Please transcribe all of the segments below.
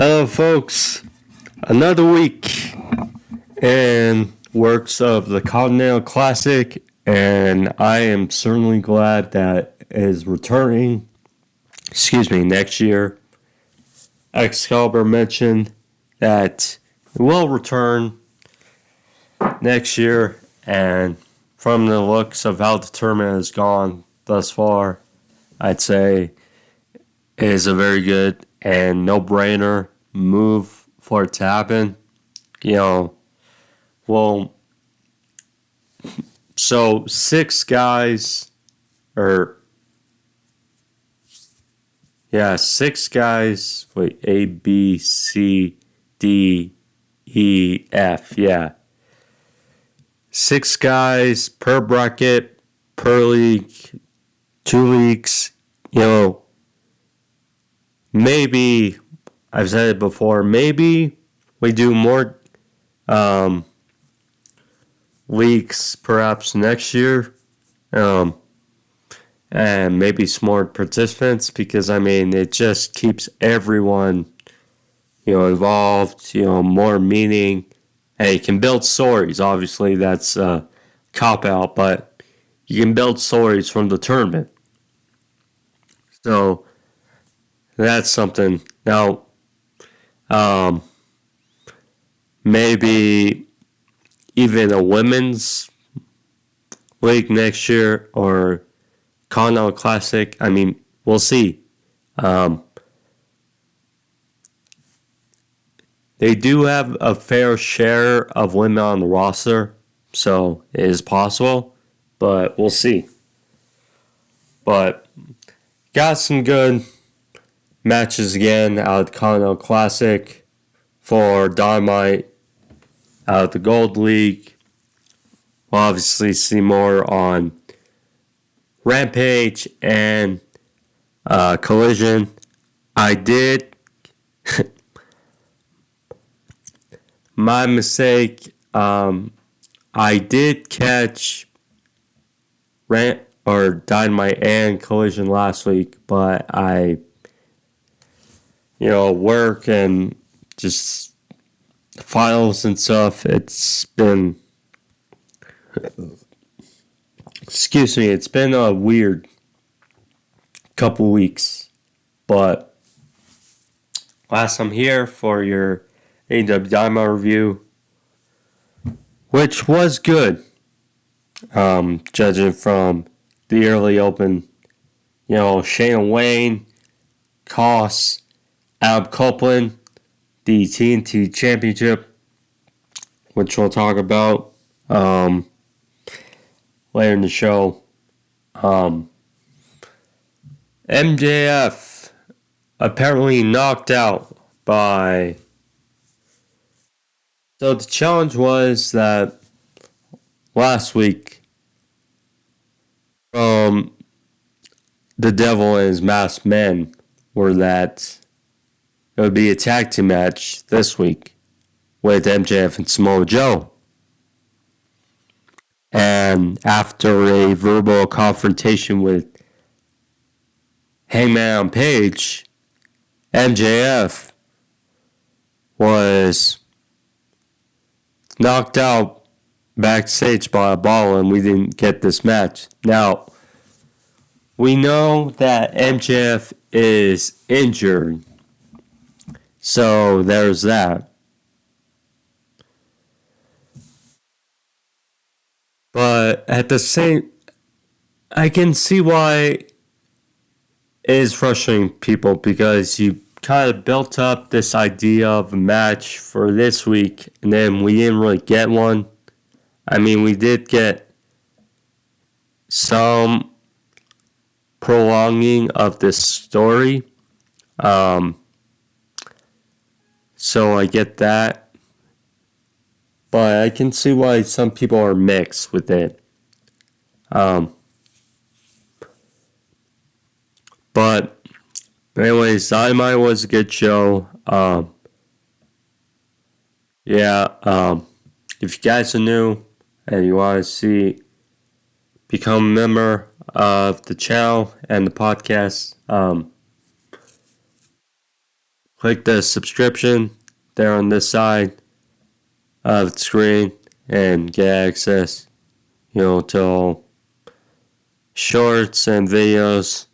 Hello, folks. Another week in works of the Continental Classic, and I am certainly glad that it is returning. Next year. Excalibur mentioned that it will return next year, and from the looks of how the tournament has gone thus far, I'd say it is a very good and no-brainer move for it to happen. So 6 guys, 6 guys, A, B, C, D, E, F, 6 guys per bracket, per league, 2 leagues, maybe, I've said it before, maybe we do more leagues perhaps next year, and maybe some more participants, because, it just keeps everyone, involved, more meaning, and you can build stories. Obviously, that's a cop-out, but you can build stories from the tournament. So that's something. Now, maybe even a women's league next year, or Continental Classic. We'll see. They do have a fair share of women on the roster, so it is possible, but we'll see. But got some good matches again out of the Continental Classic for Dynamite, out of the Gold League. We'll obviously see more on Rampage and Collision. I did my mistake. I did catch Dynamite and Collision last week, but I work and just finals and stuff. It's been it's been a weird couple weeks, but last I'm here for your AEW Dynamite review, which was good, judging from the early open. Shane Wayne costs Adam Copeland the TNT Championship, which we'll talk about later in the show. MJF apparently knocked out by... So the challenge was that last week, the Devil and his masked men, were that it would be a tag team match this week with MJF and Samoa Joe. And after a verbal confrontation with Hangman Page, MJF was knocked out backstage by a ball, and we didn't get this match. Now, we know that MJF is injured, so there's that. But at the same, I can see why it is frustrating people, because you kind of built up this idea of a match for this week, and then we didn't really get one. We did get some prolonging of this story. So I get that. But I can see why some people are mixed with it. But anyways, Dynamite was a good show. If you guys are new and you want to become a member of the channel and the podcast, click the subscription there on this side of the screen and get access, to shorts and videos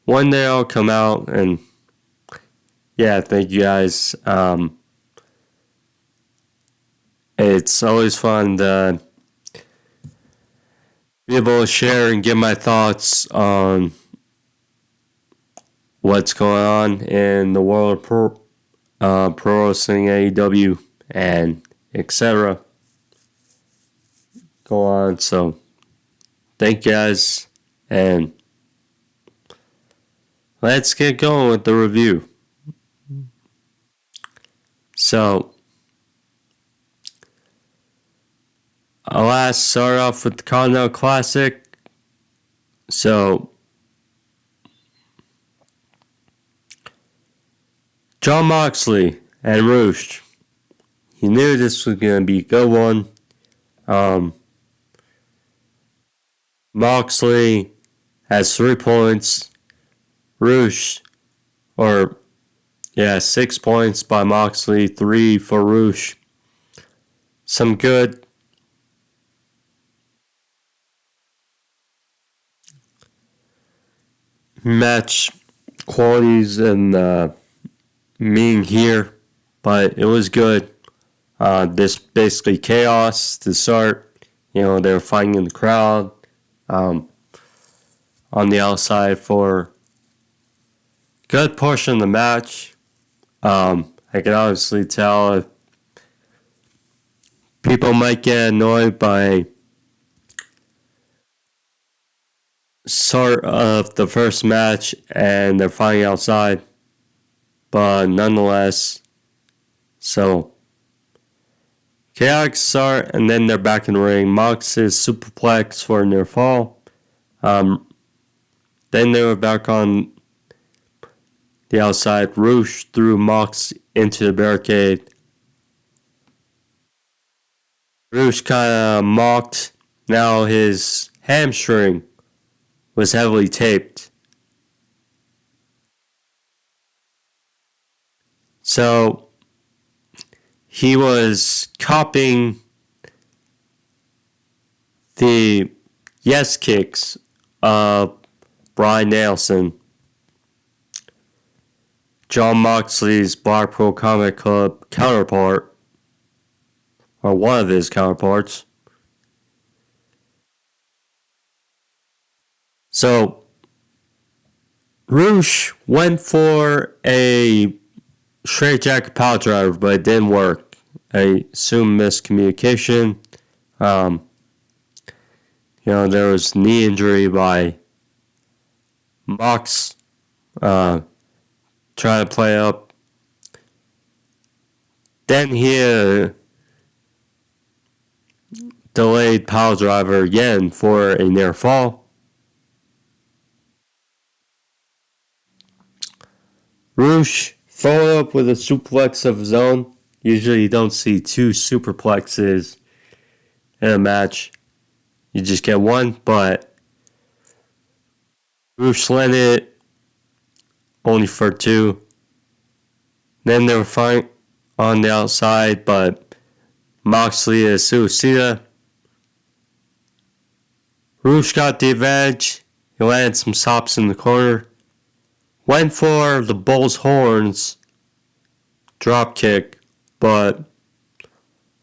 when they all come out. And yeah, thank you guys. It's always fun to be able to share and give my thoughts on what's going on in the world of pro wrestling, AEW, and etc. Go on. So, thank you guys, and let's get going with the review. So, I'll start off with the Continental Classic. So, Jon Moxley and Rush. You knew this was going to be a good one. Moxley has 3 points. Rush, 6 points by Moxley, 3 for Rush. Some good match qualities and meaning here, but it was good. This basically chaos to start. They were fighting in the crowd on the outside for a good portion of the match. I can obviously tell if people might get annoyed by sort of the first match and they're fighting outside, but nonetheless, so chaotic start, and then they're back in the ring. Mox is superplex for a near fall. Then they were back on the outside. Rush threw Mox into the barricade. Rush kind of mocked. Now his hamstring was heavily taped. So he was copying the yes kicks of Bryan Danielson, Jon Moxley's Blackpool Combat Club counterpart, or one of his counterparts. So Rush went for a straight jacket power driver, but it didn't work. I assume miscommunication. There was knee injury by Mox, trying to play up. Then he delayed power driver again for a near fall. Rush followed up with a suplex of his own. Usually you don't see 2 superplexes in a match. You just get one, but Rush landed it only for 2. Then they were fighting on the outside, but Moxley is suicida. Rush got the advantage. He landed some stops in the corner. Went for the bull's horns drop kick, but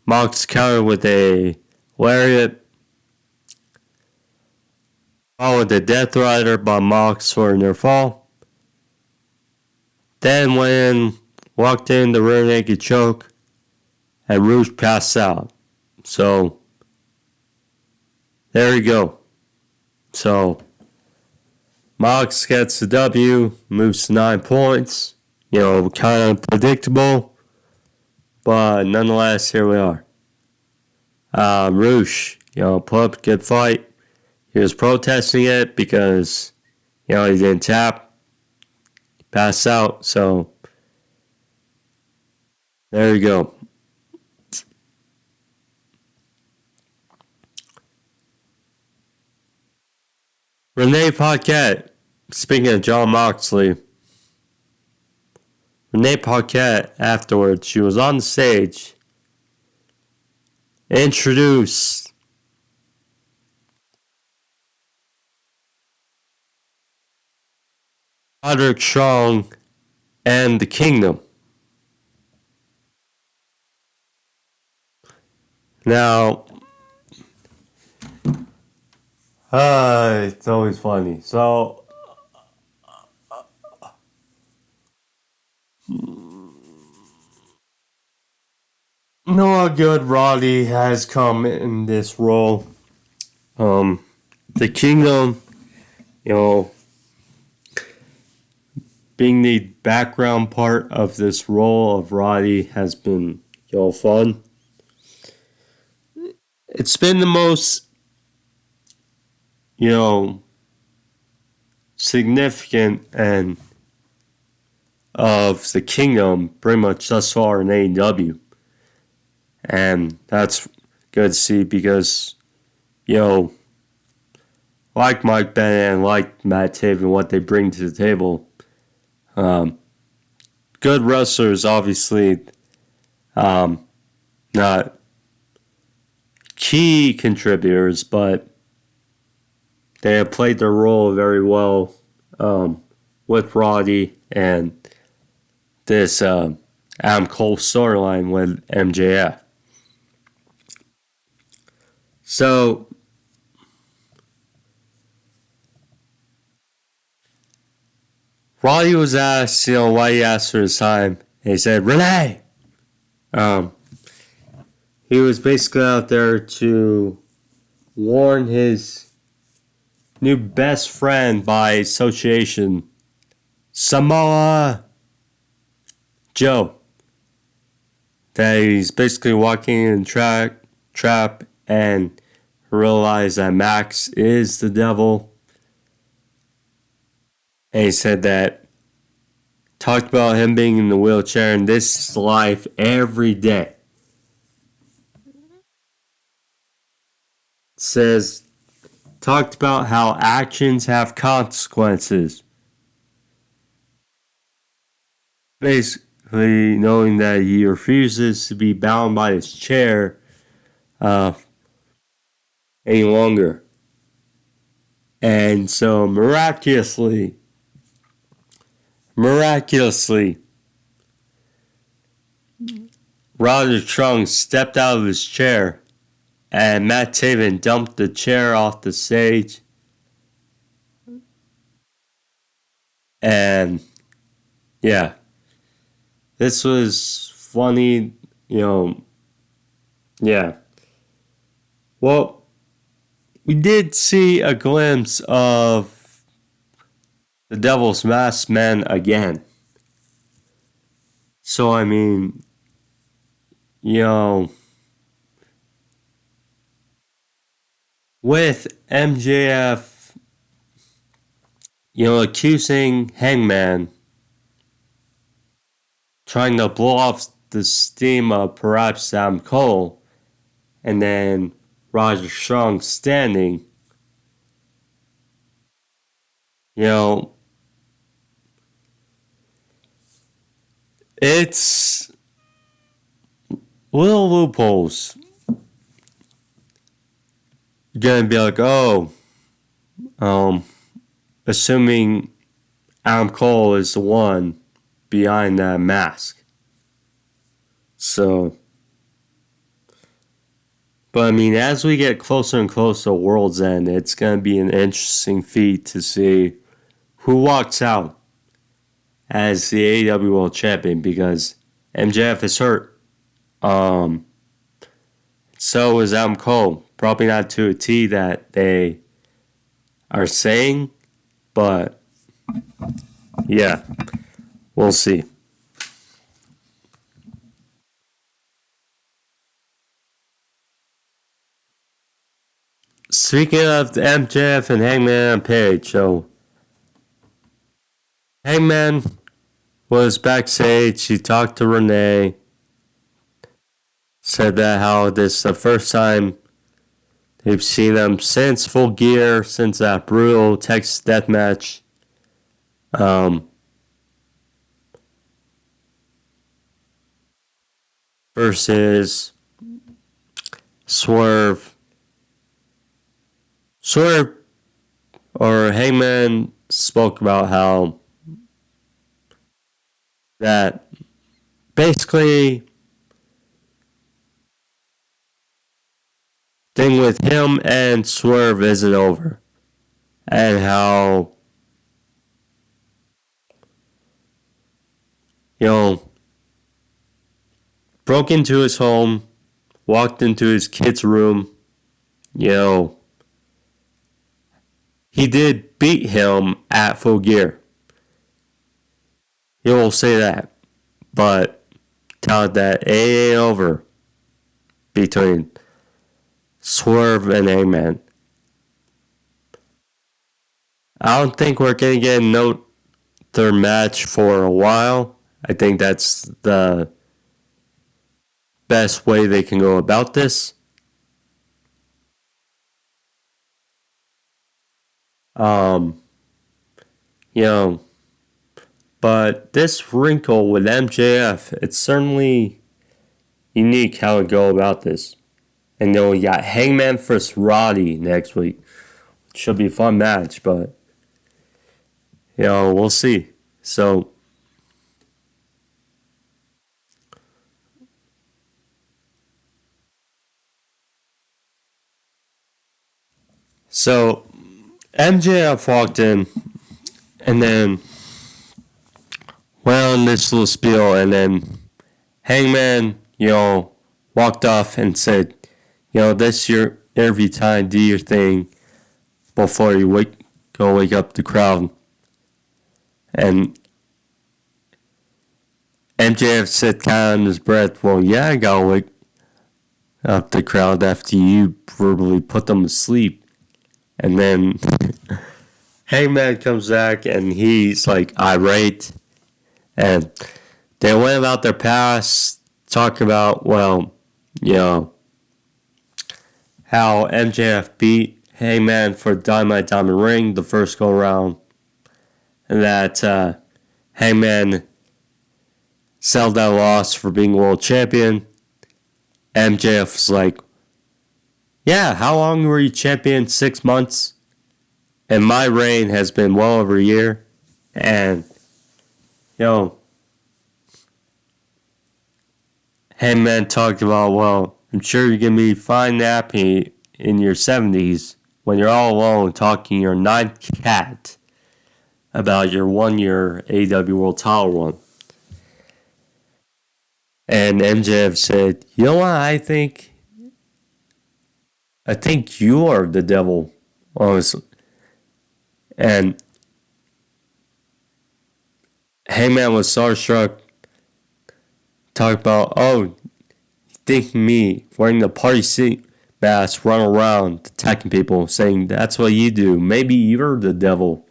Mox countered with a lariat. Followed the Death Rider by Mox for a near fall. Then walked in the rear naked choke, and Rush passed out. So there you go. So Mox gets the W, moves to 9 points. Kind of predictable, but nonetheless, here we are. Rush, put up a good fight. He was protesting it because, he didn't tap. He passed out, so there you go. Renee Paquette, speaking of Jon Moxley, Renee Paquette, afterwards, she was on the stage, introduced Roderick Strong and the Kingdom. Now, it's always funny. So, know how good Roddy has come in this role. The Kingdom, you know, being the background part of this role of Roddy has been, fun. It's been the most, significant and of the Kingdom pretty much thus far in AEW. And that's good to see because, like Mike Bennett and like Matt Taven, what they bring to the table, good wrestlers, obviously, not key contributors, but they have played their role very well with Roddy and this Adam Cole storyline with MJF. So, Roddy was asked, why he asked for his time. And he said, Renee! He was basically out there to warn his new best friend by association, Samoa Joe, that he's basically walking in the trap and realize that Max is the devil. And he said that, talked about him being in the wheelchair in this life every day. Says, talked about how actions have consequences. Basically, knowing that he refuses to be bound by his chair any longer. And so, miraculously, Roderick Strong stepped out of his chair and Matt Taven dumped the chair off the stage. And, yeah. This was funny, yeah. Well, we did see a glimpse of the Devil's Masked Men again. So, I mean, with MJF, accusing Hangman, trying to blow off the steam of perhaps Adam Cole, and then Roderick Strong standing, it's little loopholes. You're gonna be like, assuming Adam Cole is the one behind that mask. So, but I mean, as we get closer and closer to World's End, it's gonna be an interesting feat to see who walks out as the AEW World Champion because MJF is hurt. So is Adam Cole. Probably not to a T that they are saying, but yeah, we'll see. Speaking of the MJF and Hangman Page, so Hangman was backstage. He talked to Renee. Said that how this is the first time they've seen them since Full Gear, since that brutal Texas death match. versus Swerve. Swerve or Hangman spoke about how that basically thing with him and Swerve isn't over. And how, broke into his home, walked into his kid's room, he did beat him at Full Gear. He will say that. But tell that it ain't over between Swerve and Hangman. I don't think we're going to get another match for a while. I think that's the best way they can go about this. But this wrinkle with MJF, it's certainly unique how to go about this. And we got Hangman vs Roddy next week. Should be a fun match, but we'll see. So MJF walked in and then went on this little spiel, and then Hangman, walked off and said, this is your interview time, do your thing before you wake up the crowd. And MJF said kind of under his breath, well, yeah, I gotta wake up the crowd after you verbally put them to sleep. And then Hangman comes back and he's like irate. And they went about their past, talking about, how MJF beat Hangman for Dynamite Diamond Ring the first go around. And that Hangman settled that loss for being world champion. MJF was like, yeah, how long were you champion? 6 months? And my reign has been well over a year. And, Hangman talked about, well, I'm sure you're going to be fine nappy in your 70s when you're all alone talking your ninth cat about your 1 year AEW World title run. And MJF said, you know what I think? I think you are the devil, honestly. And Hangman was starstruck. Talk about, you think me wearing the party suit mask, run around attacking people, saying that's what you do. Maybe you're the devil.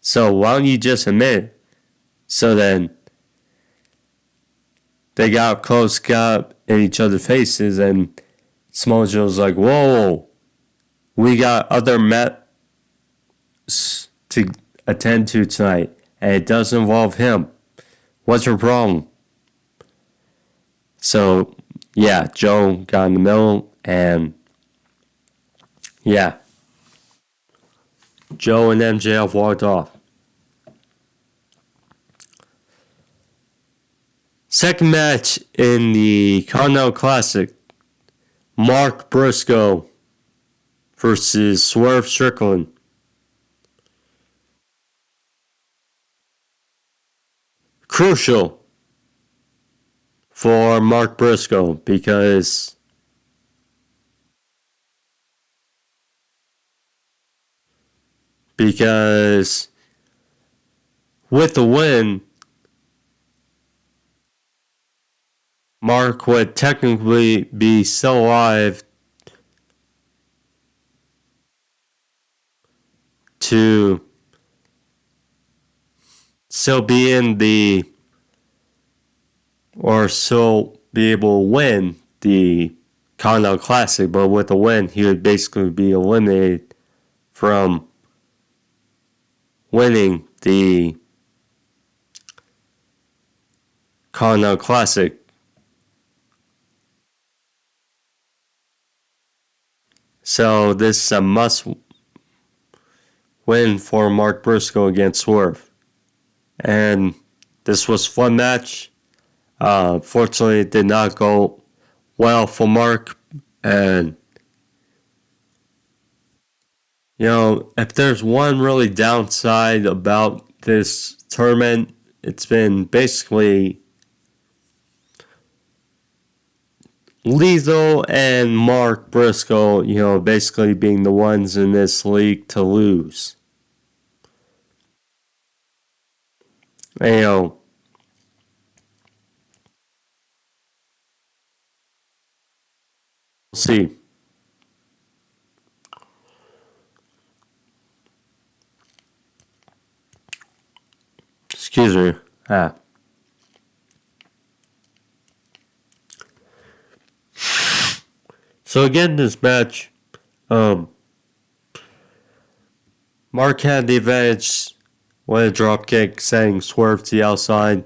So why don't you just admit it? So then they got close, got in each other's faces, and Samoa Joe's like, whoa, we got other matters to attend to tonight, and it does involve him. What's your problem? So, yeah, Joe got in the middle, and yeah, Joe and MJF walked off. Second match in the Continental Classic, Mark Briscoe versus Swerve Strickland. Crucial for Mark Briscoe because with the win, Mark would technically be still alive to still be in the, or still be able to win the Continental Classic, but with the win, he would basically be eliminated from winning the Continental Classic. So this is a must win for Mark Briscoe against Swerve. And this was a fun match. Fortunately, it did not go well for Mark. And, if there's one really downside about this tournament, it's been basically Lethal and Mark Briscoe, basically being the ones in this league to lose. And, we'll see. Excuse me. So again, this match, Mark had the advantage with a dropkick, sending Swerve to the outside.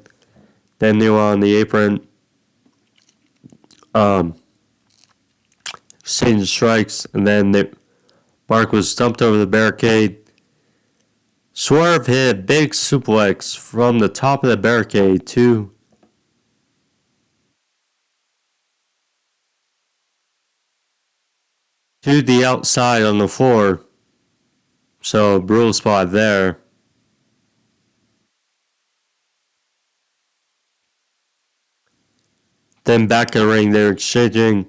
Then they were on the apron. Exchanged strikes, and then Mark was dumped over the barricade. Swerve hit a big suplex from the top of the barricade to the outside on the floor. So, brutal spot there. Then back in the ring, they're exchanging.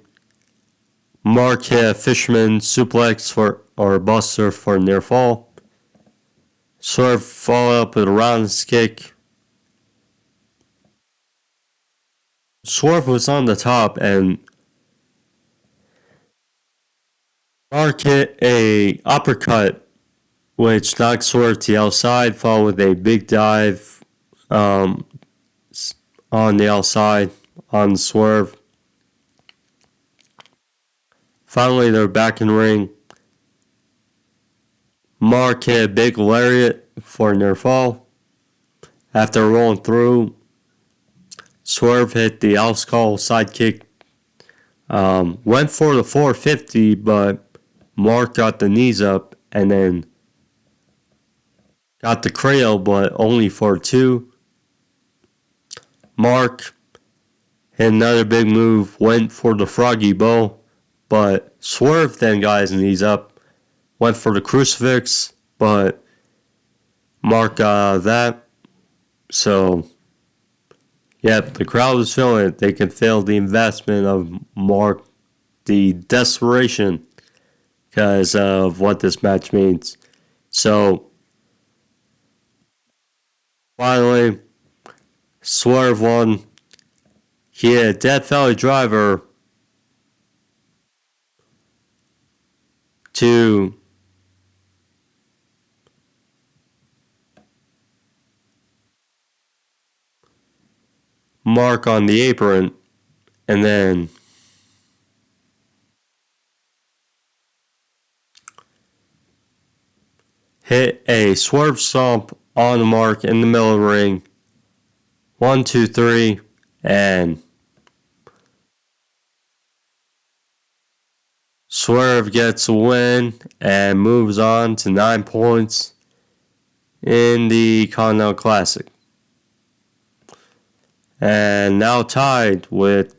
Mark hit a fisherman suplex or buster for near fall. Swerve followed up with a roundhouse kick. Swerve was on the top, and Mark hit a uppercut, which knocked Swerve to the outside, followed with a big dive on the outside on Swerve. Finally, they're back in the ring. Mark hit a big lariat for a near fall. After rolling through, Swerve hit the Alskull sidekick. Went for the 450, but Mark got the knees up and then got the cradle, but only for 2. Mark hit another big move, went for the froggy bow, but Swerve then got his knees up, went for the crucifix, but Mark got out of that. So, the crowd was feeling it. They could feel the investment of Mark, the desperation, because of what this match means. So, finally, Swerve won. He had a Death Valley driver to Mark on the apron, and then hit a swerve stomp on Mark in the middle of the ring. 1, 2, 3, and Swerve gets a win and moves on to 9 points in the Continental Classic. And now tied with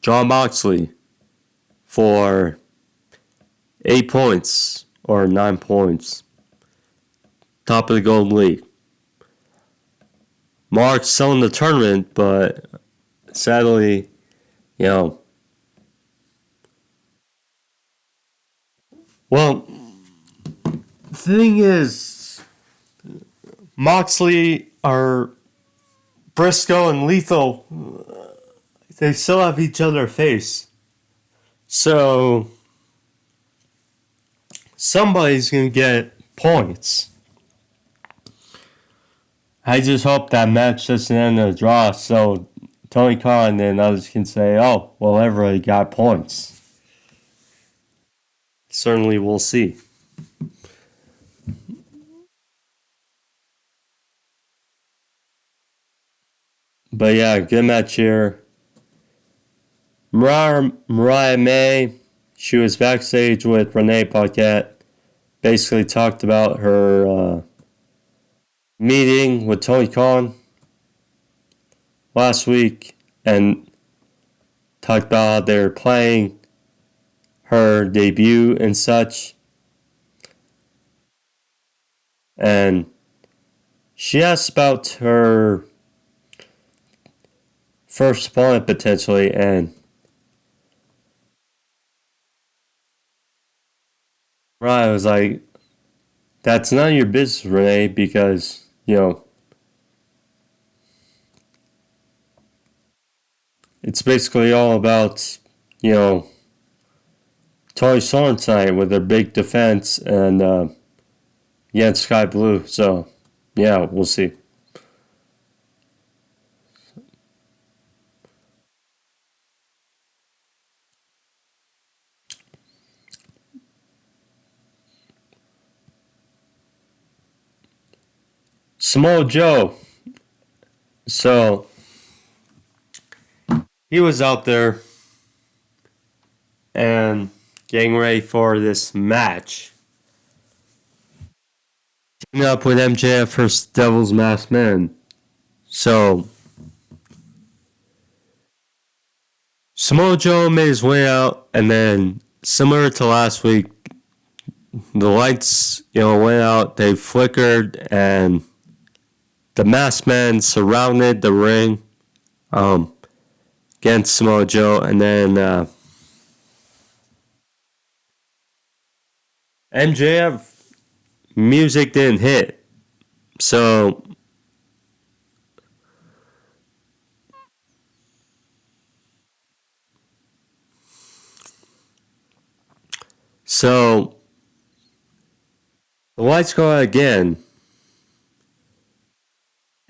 Jon Moxley for 8 points or 9 points. Top of the Gold League. Mark's still in the tournament, but sadly, well, the thing is, Moxley or Briscoe and Lethal, they still have each other face. So, somebody's going to get points. I just hope that match doesn't end in a draw so Tony Khan and others can say, oh, well, everybody got points. Certainly we'll see. But yeah, good match here. Mariah May she was backstage with Renee Paquette, basically talked about her meeting with Tony Khan last week and talked about how they're playing her debut and such. And she asked about her first opponent potentially, and Ryan was like, that's none of your business, Renee, because, it's basically all about, Toni Storm tonight with their big defense and against Skye Blue. So, yeah, we'll see. Samoa Joe. So, he was out there and getting ready for this match. Teaming up with MJF versus Devil's Masked Man. So, Samoa Joe made his way out, and then, similar to last week, the lights, went out, they flickered, and the Masked Man surrounded the ring against Samoa Joe, and then MJF music didn't hit. So the lights go out again,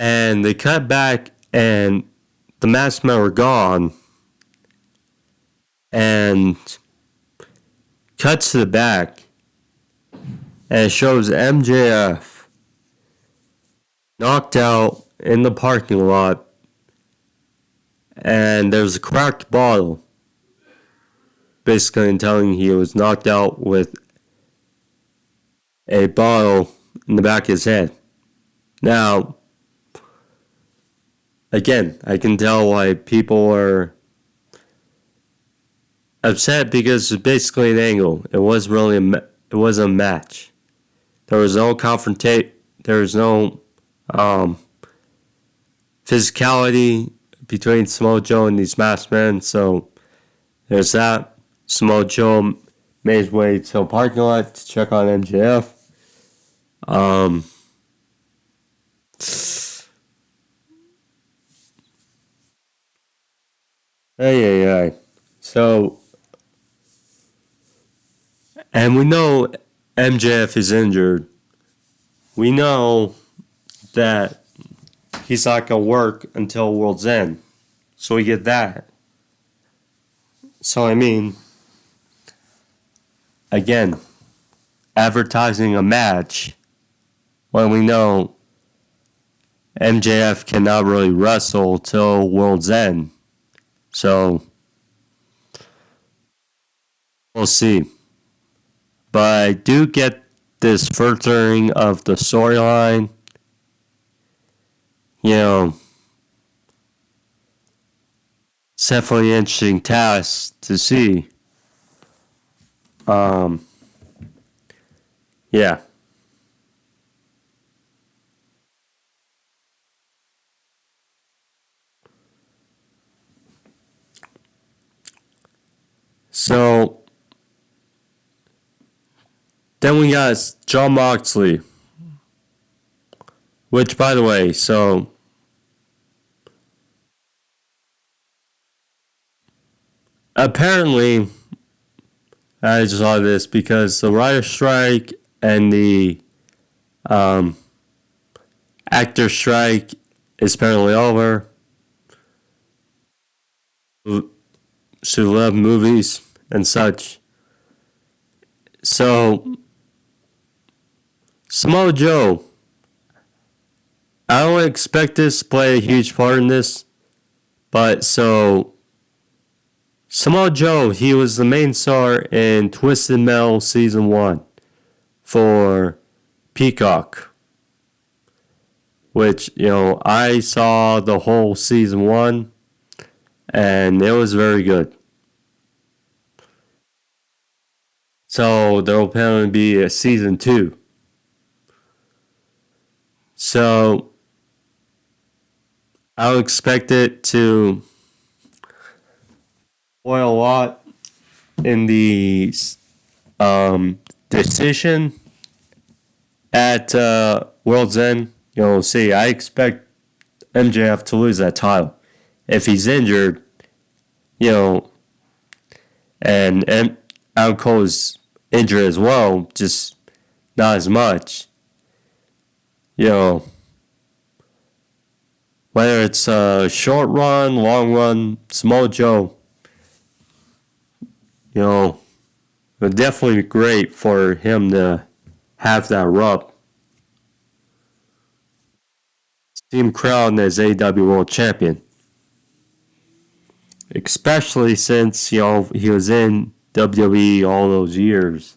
and they cut back, and the Masked Men were gone, and cuts to the back, and it shows MJF knocked out in the parking lot, and there's a cracked bottle, basically telling he was knocked out with a bottle in the back of his head. Now, again, I can tell why people are upset, because it's basically an angle. It was really it was a match. There was no confrontation. There was no physicality between Samoa Joe and these masked men. So there's that. Samoa Joe made his way to a parking lot to check on MJF. Hey. So, and we know MJF is injured. We know that he's not going to work until World's End. So we get that. So, I mean, again, advertising a match when we know MJF cannot really wrestle till World's End. So, we'll see. But I do get this furthering of the storyline. It's definitely an interesting task to see. Yeah. So, then we got Jon Moxley. Which, by the way, so apparently, I just saw this because the writer strike and the actor strike is apparently over. She love movies and such. So, Samoa Joe, I don't expect this to play a huge part in this, but so Samoa Joe, he was the main star in Twisted Metal Season 1 for Peacock. Which, I saw the whole Season 1 and it was very good. So there will apparently be a Season 2. So I would expect it to spoil a lot in the decision at World's End. See, I expect MJF to lose that title. If he's injured, and Adam Cole is injured as well, just not as much. Whether it's a short run, long run, Samoa Joe, it would definitely be great for him to have that rub. See him crowned as AEW World Champion. Especially since, he was in WWE all those years.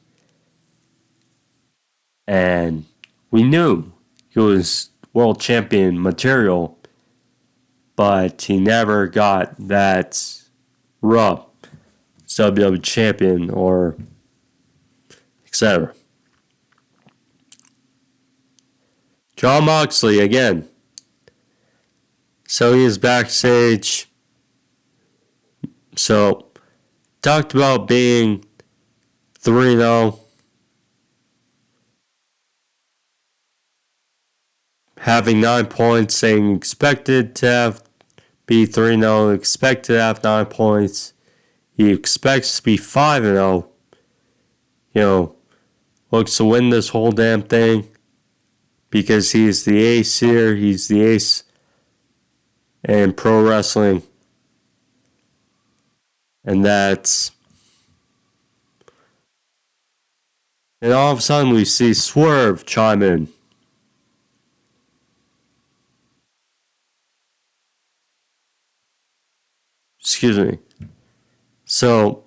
And we knew he was World Champion material, but he never got that rub. WWE Champion or etc. Jon Moxley again. So he is backstage. So talked about being 3-0. Having 9 points, saying expected to be 3-0, expected to have 9 points. He expects to be 5-0. Looks to win this whole damn thing because he's the ace here. He's the ace in pro wrestling. And that's... And all of a sudden we see Swerve chime in. Excuse me. So,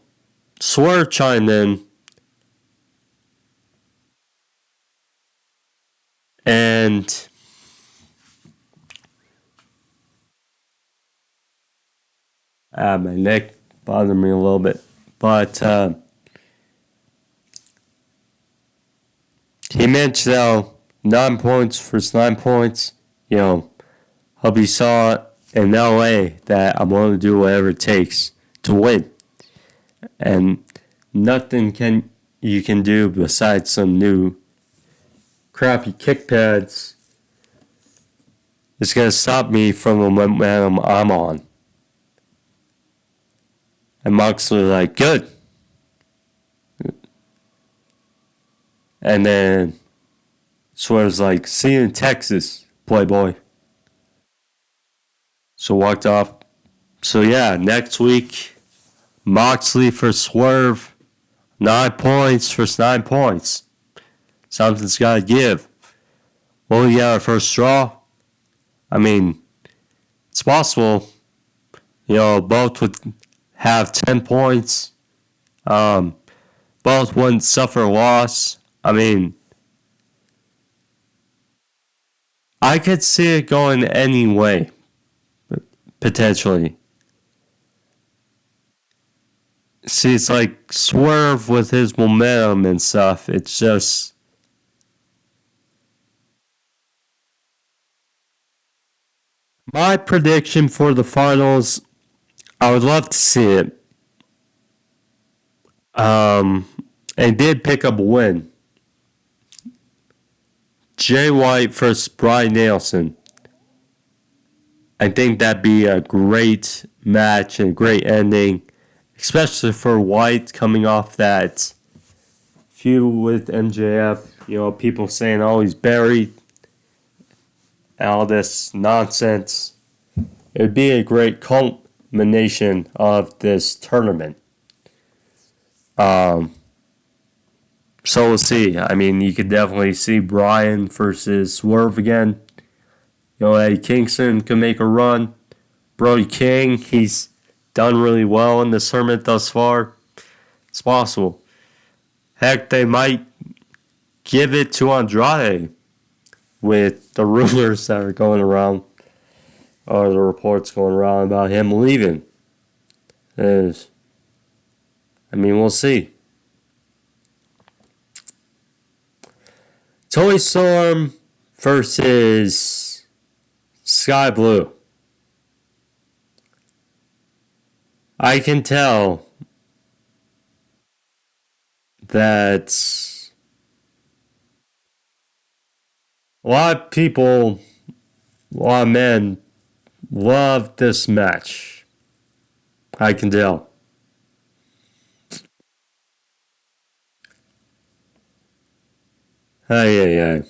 Swerve chimed in. And my neck bothered me a little bit. But he mentioned 9 points versus 9 points. Hope he saw in LA that I'm willing to do whatever it takes to win. And nothing you can do besides some new crappy kick pads is going to stop me from the momentum I'm on. And Moxley was like, good. And then Swerve's like, see you in Texas, playboy. So walked off. So yeah, next week, Moxley for Swerve. 9 points versus 9 points. Something's got to give. Will we get our first draw? I mean, it's possible. Both would have 10 points. Both wouldn't suffer a loss. I mean, I could see it going any way. Potentially. See, it's like Swerve with his momentum and stuff. It's just... My prediction for the finals, I would love to see it. And did pick up a win. Jay White versus Bryan Danielson. I think that'd be a great match and a great ending, especially for White coming off that feud with MJF. People saying, oh, he's buried, and all this nonsense. It would be a great culmination of this tournament. So we'll see. I mean, you could definitely see Bryan versus Swerve again. Eddie Kingston can make a run. Brody King, he's done really well in this tournament thus far. It's possible. Heck, they might give it to Andrade with the rumors that are going around, or the reports going around about him leaving. We'll see. Toni Storm versus Skye Blue. I can tell that a lot of people, a lot of men, love this match. I can tell. Hey.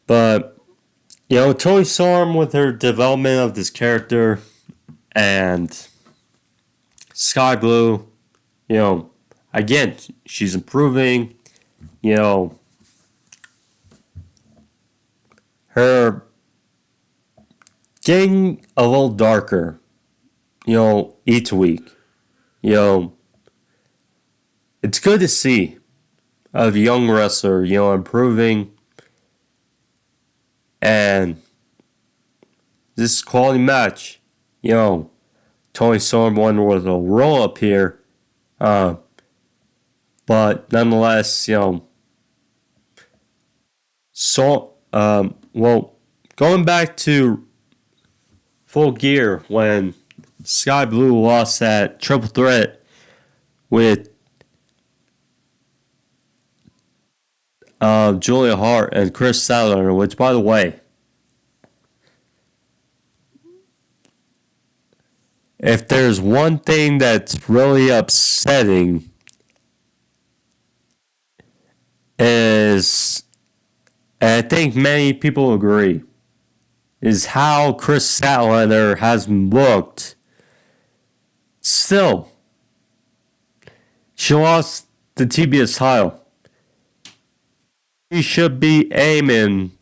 But, Toni Storm with her development of this character and Skye Blue, again, she's improving, her getting a little darker, each week. It's good to see a young wrestler, improving. And this quality match, Toni Storm won with a roll up here. But nonetheless, going back to Full Gear when Skye Blue lost that triple threat with Julia Hart and Chris Statlander, which, by the way, if there's one thing that's really upsetting is, and I think many people agree, is how Chris Statlander has looked. Still, she lost the TBS title. She should be aiming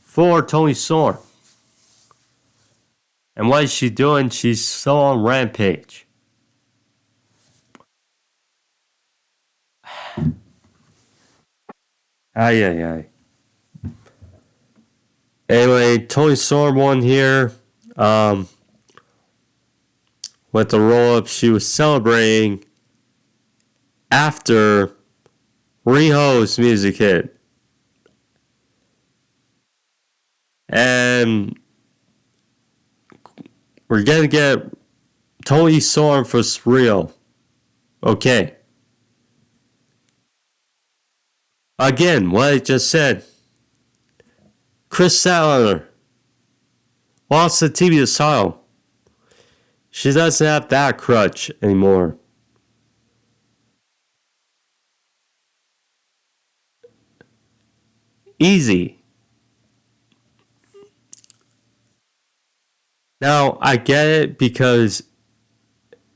for Toni Storm. And what is she doing? She's so on Rampage. Ay. Anyway, Toni Storm won here. With the roll-up, she was celebrating after Riho's music hit. And we're going to get Toni Storm for Riho. Okay. Again, what I just said. Chris Statlander lost the TBS title. She doesn't have that crutch anymore. Easy. Now, I get it because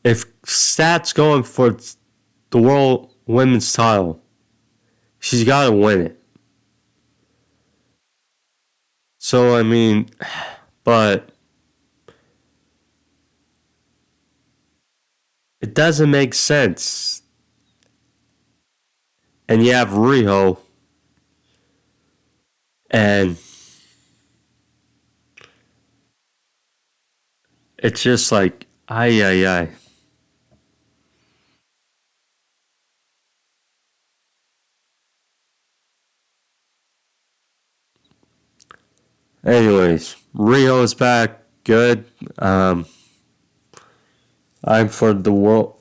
if Stat's going for the World Women's title, she's got to win it. So, but it doesn't make sense. And you have Riho, and it's just like, ay. Anyways, Riho is back. Good. I'm for the World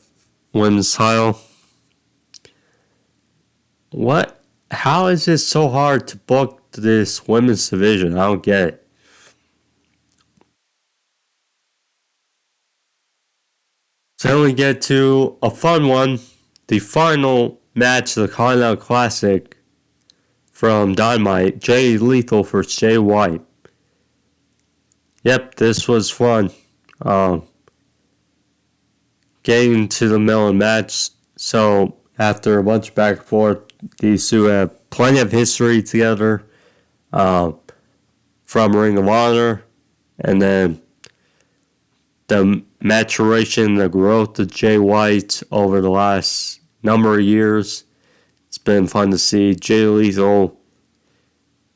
Women's title. What? How is it so hard to book this women's division? I don't get it. So we get to a fun one. The final match of the Continental Classic from Dynamite. Jay Lethal versus Jay White. Yep, this was fun. Getting to the middle of the match. So after a bunch of back and forth, these two have plenty of history together from Ring of Honor. And then the maturation, the growth of Jay White over the last number of years. It's been fun to see. Jay Lethal,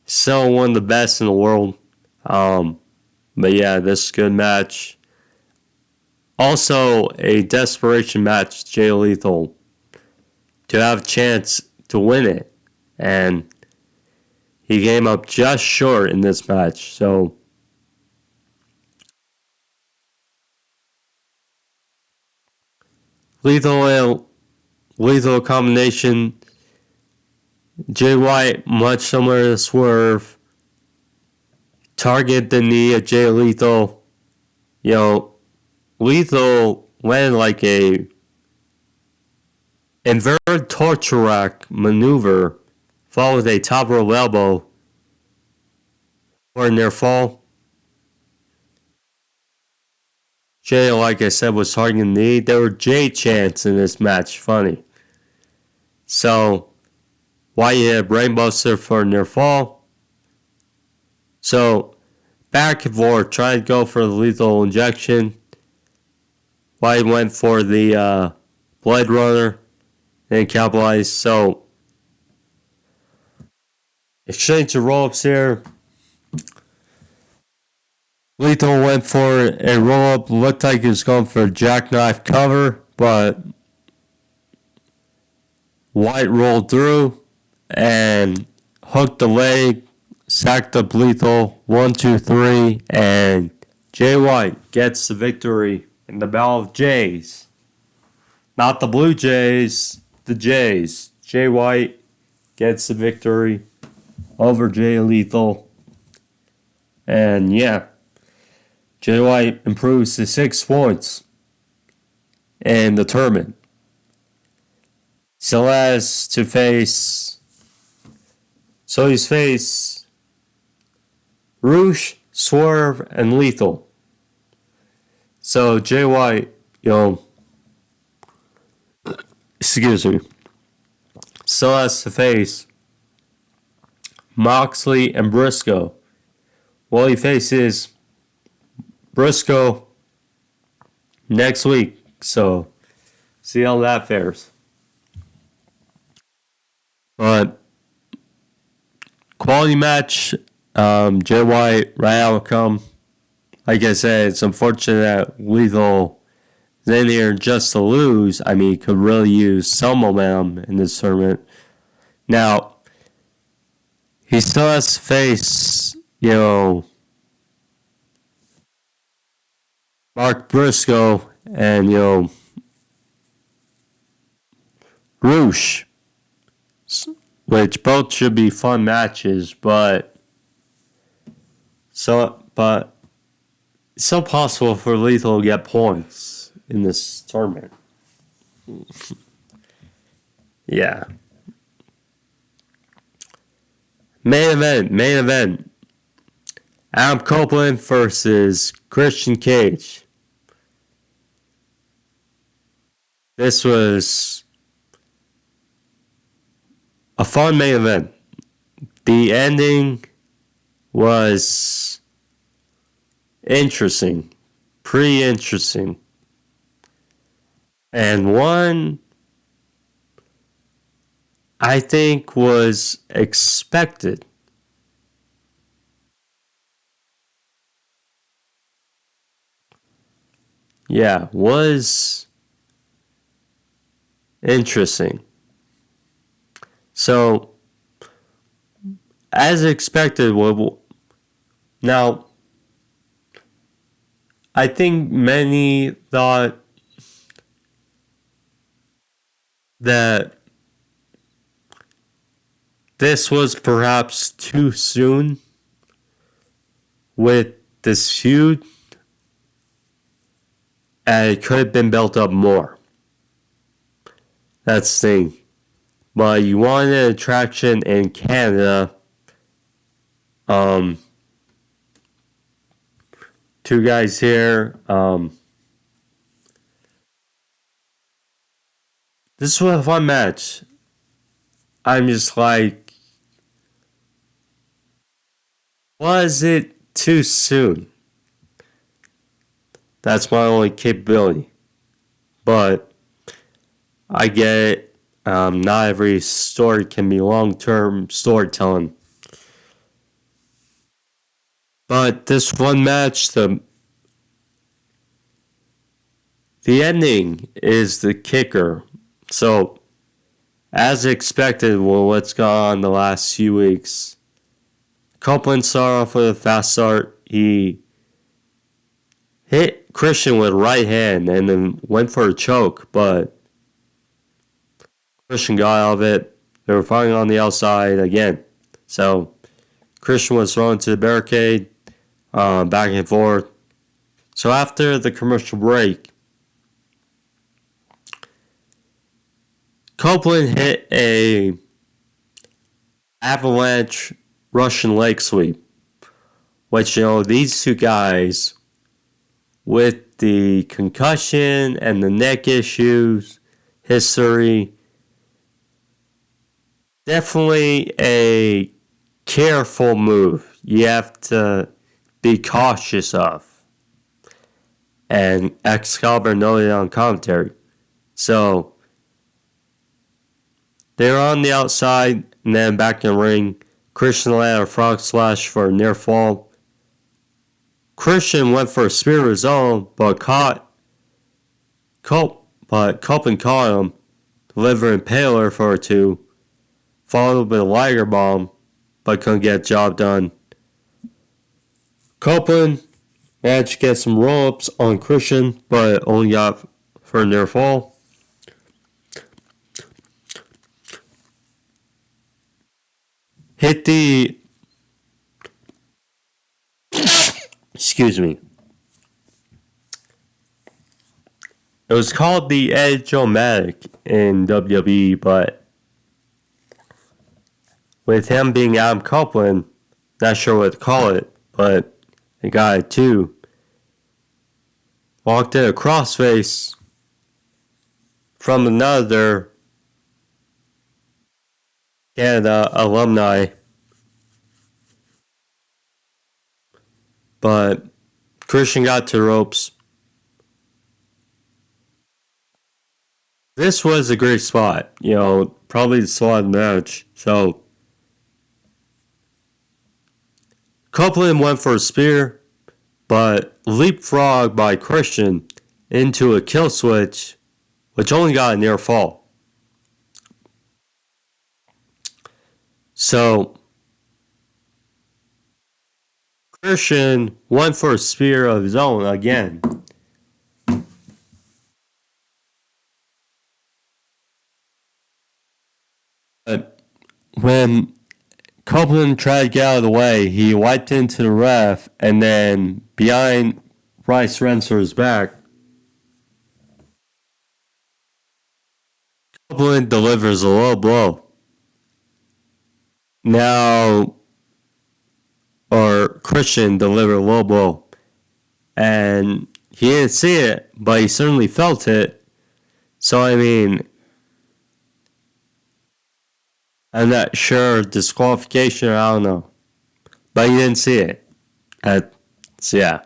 still one of the best in the world. But yeah, this is a good match. Also, a desperation match, Jay Lethal, to have a chance to win it. And he came up just short in this match. So, lethal combination. Jay White, much similar to Swerve. Target the knee of Jay Lethal. Lethal went like a inverted torture rack maneuver, followed with a top rope elbow for a near fall. Jay, like I said, was targeting the knee. There were Jay chants in this match. Funny. So, White hit Brainbuster for a near fall. So, back and forth, trying to go for the lethal injection. White went for the Blade Runner and capitalized. So, exchange of roll-ups here. Lethal went for a roll-up. Looked like he was going for a jackknife cover, but White rolled through and hooked the leg, sacked up Lethal, 1, 2, 3, and Jay White gets the victory in the Battle of Jays. Not the Blue Jays, the Jays. Jay White gets the victory over Jay Lethal. And yeah, Jay White improves to 6 points in the tournament. So he's faced Rush, Swerve, and Lethal. So Jay White, excuse me, still has to face Moxley and Briscoe. Well, he faces Briscoe next week. So see how that fares. But quality match. Jay White, right outcome. Like I said, it's unfortunate that Lethal is in here just to lose. I mean, he could really use some momentum in this tournament. Now, he still has to face, Mark Briscoe and, Rush, which both should be fun matches, but it's still possible for Lethal to get points in this tournament. Yeah. Main event. Adam Copeland versus Christian Cage. This was a fun main event. The ending was interesting. Pretty interesting. And one I think was expected. Yeah, was interesting. So, as expected, now, I think many thought that this was perhaps too soon with this feud, and it could have been built up more. That's the thing. But you wanted an attraction in Canada. Two guys here. This was a fun match. I'm just like, was it too soon? That's my only capability. But I get it. Not every story can be long-term storytelling. But this one match, the ending is the kicker. So, as expected, with what's gone on the last few weeks, Copeland started off with a fast start. He hit Christian with right hand and then went for a choke, but Christian got out of it. They were fighting on the outside again. So Christian was thrown to the barricade, back and forth. So after the commercial break, Copeland hit a avalanche Russian leg sweep, which, these two guys with the concussion and the neck issues, history, definitely a careful move. You have to be cautious of. And Excalibur noted on commentary. So, they're on the outside and then back in the ring. Christian landed a frog splash for a near fall. Christian went for a spear of his own, but Copeland caught him, delivering Impaler for a 2, followed with a Liger bomb, but couldn't get the job done. Copeland managed to get some roll-ups on Christian, but only got for a near fall. Hit the... Excuse me. It was called the Edge-O-Matic in WWE, but with him being Adam Copeland, not sure what to call it, but the guy too walked in a crossface from another Canada alumni, but Christian got to the ropes. This was a great spot, probably the spot of the match. So Copeland went for a spear, but leapfrogged by Christian into a kill switch, which only got a near fall. So Christian went for a spear of his own again. But when Copeland tried to get out of the way, he wiped into the ref, and then behind Bryce Renser's back, Copeland delivers a low blow. Christian delivered a low blow. And he didn't see it, but he certainly felt it. So, I'm not sure, disqualification, I don't know. But he didn't see it. Yeah.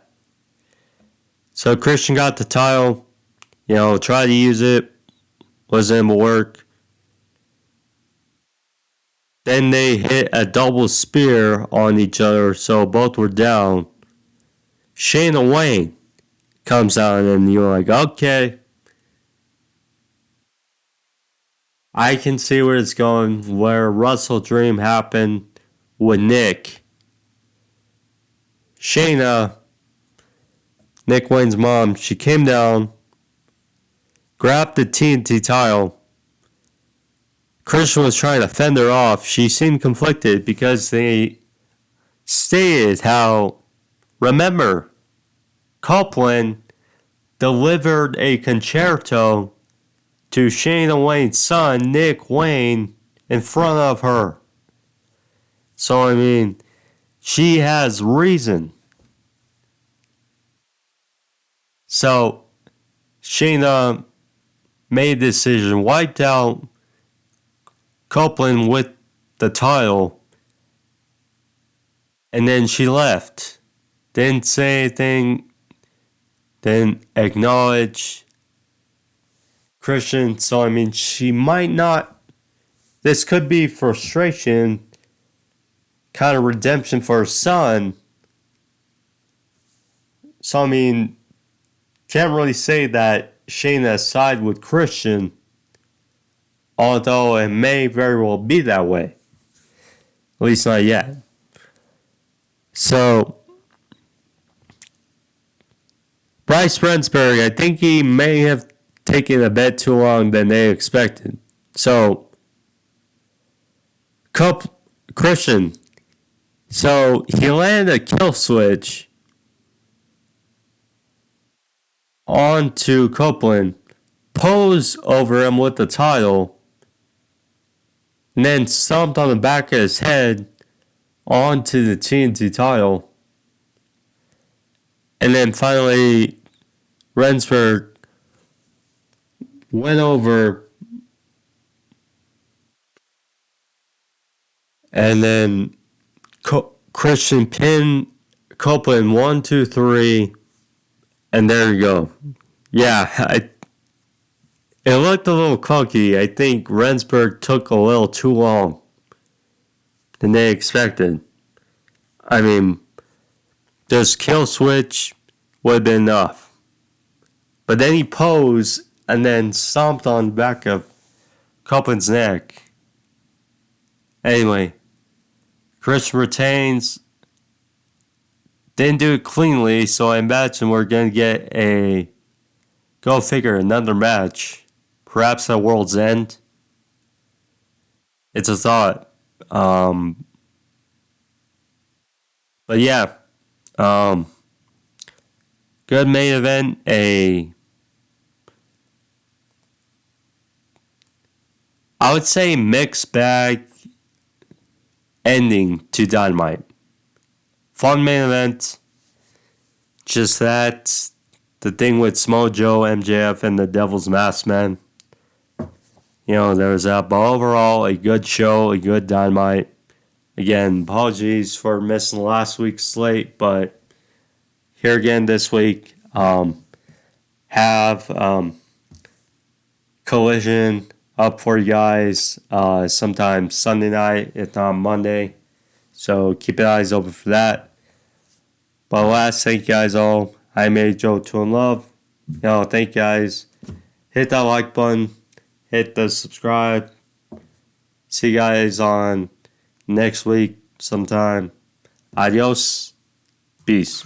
So Christian got the title, tried to use it, wasn't able to work. Then they hit a double spear on each other, so both were down. Shayna Wayne comes out, and you're like, okay, I can see where it's going, where Russell Dream happened with Nick. Shayna, Nick Wayne's mom, she came down, grabbed the TNT title. Christian was trying to fend her off. She seemed conflicted because they stated how, remember, Copeland delivered a concerto to Shayna Wayne's son, Nick Wayne, in front of her. So, she has reason. So, Shayna made a decision, wiped out Copeland with the title, and then she left. Didn't say anything didn't acknowledge Christian. So, I mean, she might not. This could be frustration, kind of redemption for her son. So, I mean, can't really say that Shayna side with Christian, although it may very well be that way. At least not yet. So, Bryce Rensburg, I think he may have taken a bit too long than they expected. So, Christian, so he landed a kill switch onto Copeland, posed over him with the title, and then stomped on the back of his head onto the TNT title. And then finally, Rensburg went over and then Christian pinned Copeland 1, 2, 3, and there you go. Yeah, it looked a little clunky. I think Rensburg took a little too long than they expected. I mean, just kill switch would have been enough. But then he posed and then stomped on the back of Copeland's neck. Anyway, Christian retains. Didn't do it cleanly, so I imagine we're going to get go figure, another match. Perhaps at World's End. It's a thought. But yeah. Good main event. I would say mixed bag ending to Dynamite. Fun main event. Just that. The thing with Smojo, MJF, and the Devil's Mask Man. There was that. But overall, a good show, a good Dynamite. Again, apologies for missing last week's slate, but here again this week. Have Collision up for you guys sometime Sunday night, if not Monday. So keep your eyes open for that. But last, thank you guys all. I made Joe to in love. Thank you guys. Hit that like button. Hit the subscribe. See you guys on next week sometime. Adios. Peace.